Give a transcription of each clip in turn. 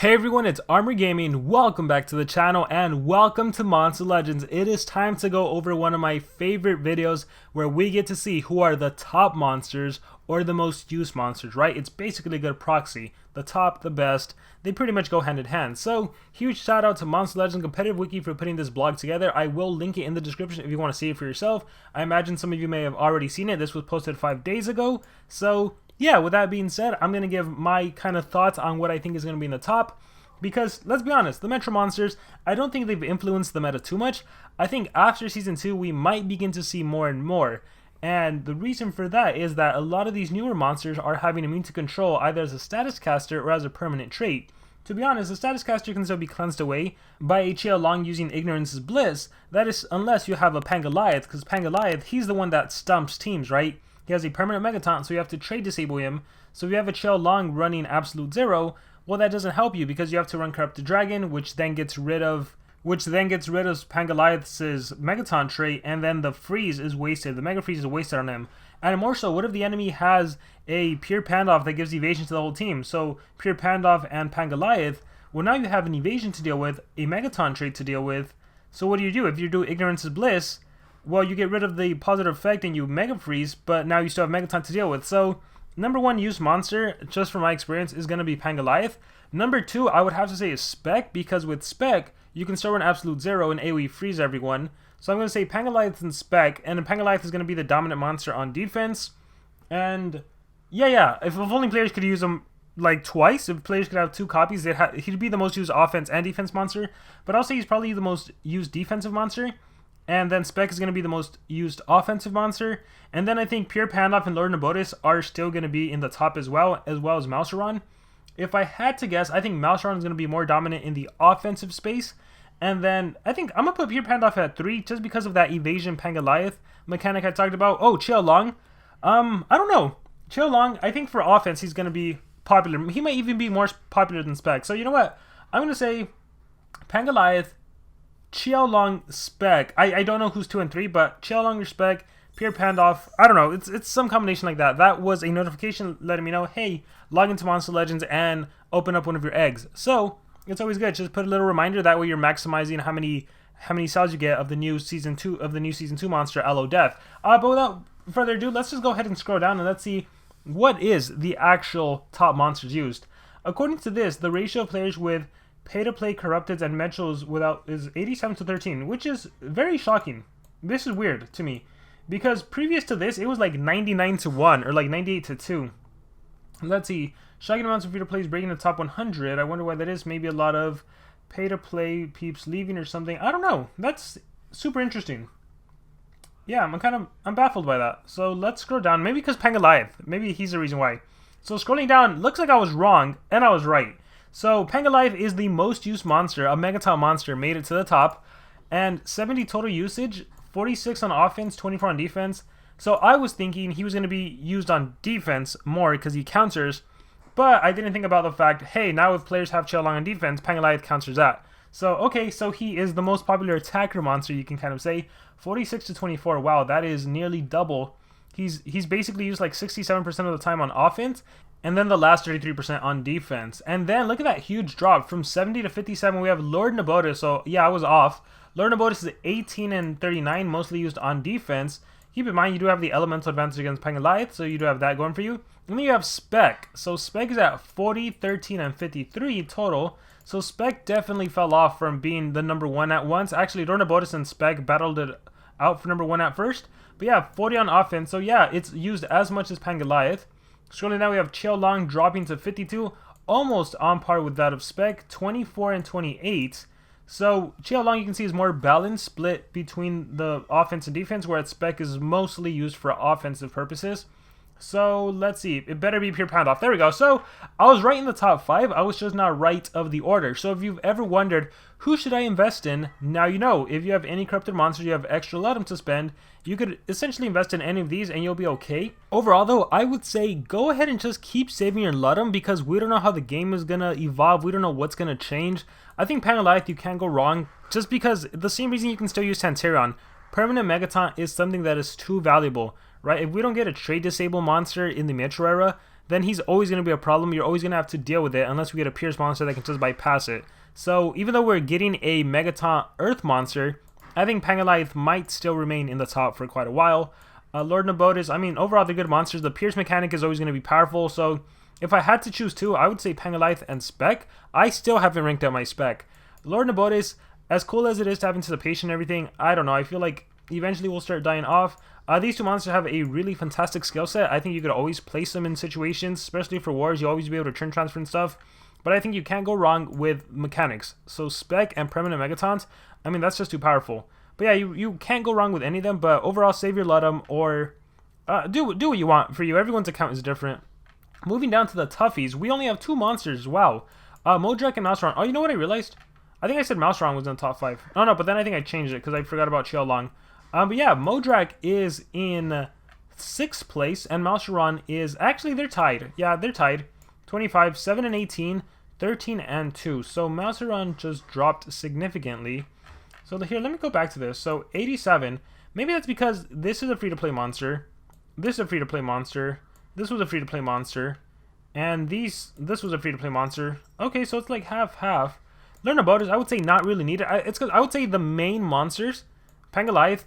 Hey everyone, it's Armor Gaming. Welcome back to the channel and welcome to Monster Legends. It is time to go over one of my favorite videos where we get to see who are the top monsters or the most used monsters, right? It's basically a good proxy. The top, the best, they pretty much go hand in hand. So, huge shout out to Monster Legends Competitive Wiki for putting this blog together. I will link it in the description if you want to see it for yourself. I imagine some of you may have already seen it. This was posted 5 days ago. So, yeah, with that being said, I'm going to give my kind of thoughts on what I think is going to be in the top. Because, let's be honest, the Metro monsters, I don't think they've influenced the meta too much. I think after Season 2, we might begin to see more and more. And the reason for that is that a lot of these newer monsters are having immune to control either as a status caster or as a permanent trait. To be honest, the status caster can still be cleansed away by a Long using Ignorance is Bliss. That is, unless you have a Pangalife, because Pangalife, he's the one that stumps teams, right? He has a permanent Megaton, so you have to trade disable him. So if you have a Long running Absolute Zero, well, that doesn't help you because you have to run Corrupted Dragon, which then gets rid of Pangalife's Megaton trait, and then the freeze is wasted. The Mega Freeze is wasted on him. And more so, what if the enemy has a Pure Pandoff that gives evasion to the whole team? So Pure Pandoff and Pangalife, well, now you have an evasion to deal with, a Megaton trait to deal with. So what do? If you do Ignorance is Bliss, well, you get rid of the positive effect and you Mega Freeze, but now you still have Megaton to deal with. So number one used monster, just from my experience, is going to be Pangalife. Number two, I would have to say is Spec, because with Spec, you can still run Absolute Zero and AoE freeze everyone. So I'm going to say Pangalife and Spec, and Pangalife is going to be the dominant monster on defense. And yeah, if only players could use him like twice, if players could have two copies, he'd be the most used offense and defense monster. But I'll say he's probably the most used defensive monster. And then Spec is going to be the most used offensive monster. And then I think Pure Pandoff and Lord Nabotis are still going to be in the top as well as Malcheron. If I had to guess, I think Malcheron is going to be more dominant in the offensive space. And then I think I'm going to put Pure Pandoff at 3 just because of that evasion Pangalife mechanic I talked about. Oh, Long. I don't know. Long, I think for offense he's going to be popular. He might even be more popular than Spec. So you know what? I'm going to say Pangalife, Long, Spec. I don't know who's 2 and 3, but Long or Spec, Pure Pandoff. I don't know. It's some combination like that. That was a notification letting me know, hey, log into Monster Legends and open up one of your eggs. So it's always good. Just put a little reminder. That way you're maximizing how many cells you get of the new season 2 monster, Aloe Death. But without further ado, let's just go ahead and scroll down and let's see what is the actual top monsters used. According to this, the ratio of players with pay-to-play corrupteds and metros without is 87 to 13, which is very shocking. This is weird to me because previous to this, it was like 99 to 1 or like 98 to 2. Let's see. Shocking amounts of free-to-plays breaking the top 100. I wonder why that is. Maybe a lot of pay-to-play peeps leaving or something. I don't know. That's super interesting. Yeah, I'm baffled by that. So let's scroll down. Maybe because Pangalife. Maybe he's the reason why. So scrolling down, looks like I was wrong and I was right. So Pangalife is the most used monster. A Megaton monster made it to the top. And 70 total usage, 46 on offense, 24 on defense. So I was thinking he was going to be used on defense more because he counters. But I didn't think about the fact, hey, now if players have Long on defense, Pangalife counters that. So, okay, so he is the most popular attacker monster, you can kind of say. 46 to 24, wow, that is nearly double. He's basically used like 67% of the time on offense, and then the last 33% on defense. And then look at that huge drop. From 70 to 57, we have Lord Nabotis. So, yeah, I was off. Lord Nabotis is 18 and 39, mostly used on defense. Keep in mind, you do have the elemental advantage against Pangalife, so you do have that going for you. And then you have Spec. So Spec is at 40, 13, and 53 total. So Spec definitely fell off from being the number 1 at once. Actually, Lord Nabotis and Spec battled it out for number 1 at first. But yeah, 40 on offense. So yeah, it's used as much as Pangalife. Scrolling down, we have Long dropping to 52. Almost on par with that of Spec. 24 and 28. So Long, you can see, is more balanced, split between the offense and defense, whereas Spec is mostly used for offensive purposes. So let's see, it better be Pure Pandoff. There we go. So I was right in the top 5. I was just not right of the order. So if you've ever wondered, who should I invest in? Now you know. If you have any corrupted monsters, you have extra Ludum to spend, you could essentially invest in any of these and you'll be okay. Overall though, I would say go ahead and just keep saving your Ludum because we don't know how the game is going to evolve. We don't know what's going to change. I think Pangalife, you can't go wrong just because the same reason you can still use Santerion. Permanent Megaton is something that is too valuable. right? If we don't get a trade disable monster in the Metro era, then he's always going to be a problem. You're always going to have to deal with it unless we get a Pierce monster that can just bypass it. So even though we're getting a Megaton Earth monster, I think Pangalife might still remain in the top for quite a while. Lord Nabotis, I mean, overall they're good monsters. The Pierce mechanic is always going to be powerful, so if I had to choose two, I would say Pangalife and Spec. I still haven't ranked out my Spec. Lord Nabotis, as cool as it is to have anticipation and everything, I don't know. I feel like eventually we'll start dying off. These two monsters have a really fantastic skill set. I think you could always place them in situations, especially for wars. You'll always be able to turn transfer and stuff. But I think you can't go wrong with mechanics. So Spec and Permanent Megatons, I mean, that's just too powerful. But yeah, you can't go wrong with any of them. But overall, save your Ludum or do what you want for you. Everyone's account is different. Moving down to the Toughies, we only have two monsters. Wow. Mojack and Mouseron. Oh, you know what I realized? I think I said Mouseron was in the top 5. Oh, no, but then I think I changed it because I forgot about Xiaolong. But yeah, Mojack is in 6th place, and Mouseron is... Actually, they're tied. Yeah, they're tied. 25, 7 and 18, 13 and 2. So Mouseron just dropped significantly. So here, let me go back to this. So 87. Maybe that's because this is a free-to-play monster. This is a free-to-play monster. This was a free-to-play monster. And this was a free-to-play monster. Okay, so it's like half-half. Learn about it. I would say not really needed. It's because I would say the main monsters, Pangalife,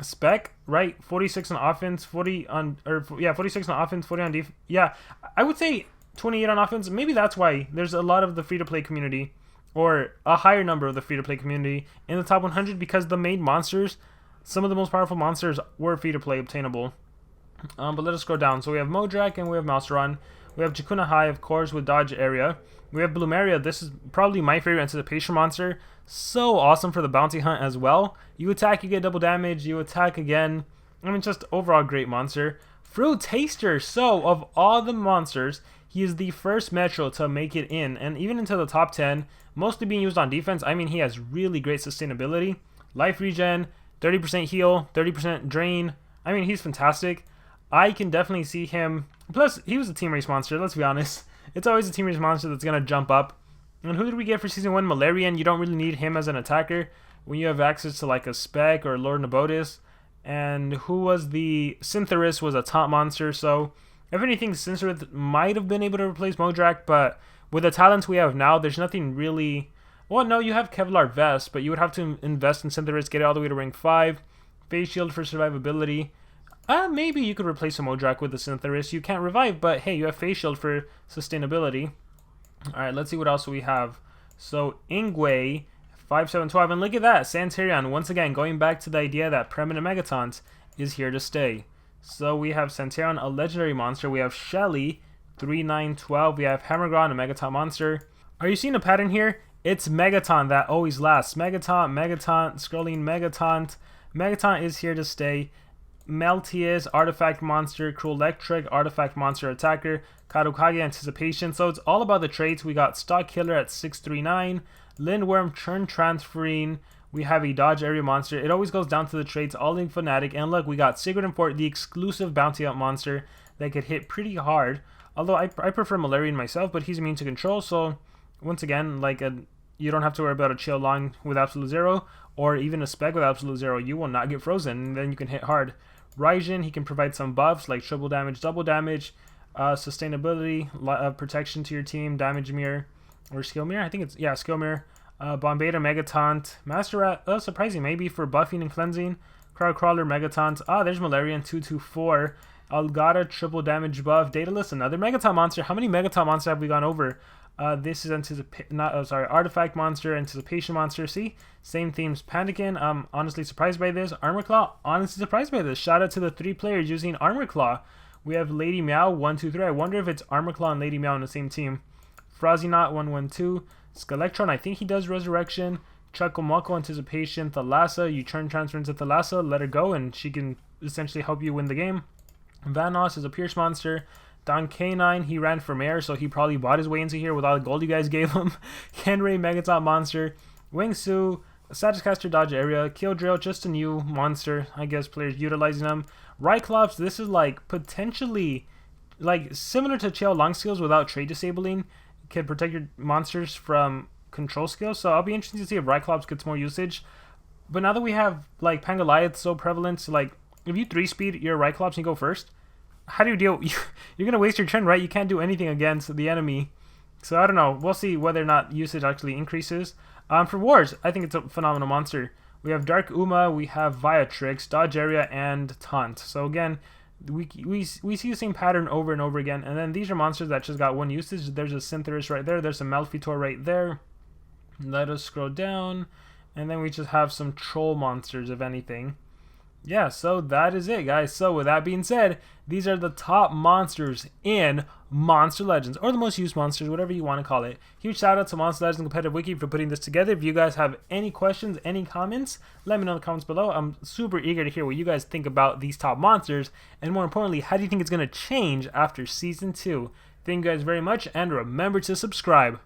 Spec, right? 46 on offense, 40 on, or yeah, 46 on offense, 40 on defense. Yeah, I would say 28 on offense. Maybe that's why there's a lot of the free-to-play community, or a higher number of the free-to-play community in the top 100, because the main monsters, some of the most powerful monsters, were free-to-play obtainable. But let us go down. So we have Mojack and we have Mouseron. We have Jakuna High, of course, with Dodge Area. We have Bloomeria. This is probably my favorite anticipation monster. So awesome for the bounty hunt as well. You attack, you get double damage. You attack again. I mean, just overall great monster. Fruit Taster. So, of all the monsters, he is the first Metro to make it in, and even into the top 10, mostly being used on defense. I mean, he has really great sustainability. Life regen, 30% heal, 30% drain. I mean, he's fantastic. I can definitely see him. Plus, he was a team race monster, let's be honest. It's always a team race monster that's going to jump up. And who did we get for Season 1? Malarian. You don't really need him as an attacker when you have access to like a Spec or Lord Nabotis. And who was the... Syntheris was a top monster, so if anything, Syntheris might have been able to replace Mojack, but with the talents we have now, there's nothing really... Well, no, you have Kevlar Vest, but you would have to invest in Syntheris, get it all the way to rank 5. Face Shield for survivability. Maybe you could replace a Mojack with the Syntheris. You can't revive, but hey, you have Face Shield for sustainability. Alright, let's see what else we have. So, Ingwe, 5712, and look at that, Santarion, once again, going back to the idea that Permanent Megatons is here to stay. So, we have Santarion, a legendary monster. We have Shelly, 3912. We have Hammergron, a Megaton monster. Are you seeing a pattern here? It's Megaton that always lasts. Megaton, scrolling Megaton. Megaton is here to stay. Meltius, Artifact Monster, Cruel Electric, Artifact Monster Attacker, Kadokage, Anticipation. So it's all about the traits. We got Stock Killer at 639, Lindworm, Churn Transferring. We have a Dodge Area Monster. It always goes down to the traits, All-In Fanatic. And look, we got Secret Import, the exclusive Bounty Hunt monster that could hit pretty hard. Although I prefer Malarian myself, but he's immune to control. So once again, like you don't have to worry about a Xiaolong with Absolute Zero, or even a Spec with Absolute Zero. You will not get frozen, and then you can hit hard. Raijin, he can provide some buffs like triple damage, double damage, sustainability, protection to your team, damage mirror, or skill mirror. I think it's, yeah, skill mirror. Bombeta, Megataunt, Master Rat, surprising, maybe for buffing and cleansing. Crowd Crawler, Megataunt. There's Malarian, 224. Algata, triple damage buff. Daedalus, another Megaton monster. How many Megaton monsters have we gone over? This is Artifact Monster, Anticipation Monster. See? Same themes. Pandakin, I'm honestly surprised by this. Armor Claw, honestly surprised by this. Shout out to the 3 players using Armor Claw. We have Lady Meow, 1, 2, 3. I wonder if it's Armor Claw and Lady Meow on the same team. Frozzynaut, 1, 1, 2. Skelectron, I think he does Resurrection. Chucklemoko, Anticipation. Thalassa, you turn transfer into Thalassa, let her go, and she can essentially help you win the game. Vanoss is a Pierce Monster. Don K9, he ran for mayor, so he probably bought his way into here with all the gold you guys gave him. Henry, Megaton Monster. Wingsu, Satiscaster, Dodge Area. Killdrill, just a new monster. I guess players utilizing them. Ryclops, this is like potentially like similar to Xiaolong skills without trade disabling. Can protect your monsters from control skills. So I'll be interested to see if Ryclops gets more usage. But now that we have like Pangalife so prevalent, like if you 3-speed your Ryclops and you go first, how do you deal? You're going to waste your turn, right? You can't do anything against the enemy. So I don't know. We'll see whether or not usage actually increases. For Wars, I think it's a phenomenal monster. We have Dark Uma, we have Viatrix, Dodge Area, and Taunt. So again, we see the same pattern over and over again. And then these are monsters that just got one usage. There's a Syntheris right there. There's a Malfetor right there. Let us scroll down. And then we just have some troll monsters, if anything. Yeah, so that is it, guys. So with that being said, these are the top monsters in Monster Legends, or the most used monsters, whatever you want to call it. Huge shout out to Monster Legends Competitive Wiki for putting this together. If you guys have any questions, any comments, let me know in the comments below. I'm super eager to hear what you guys think about these top monsters, and more importantly, how do you think it's going to change after Season 2? Thank you guys very much, and remember to subscribe.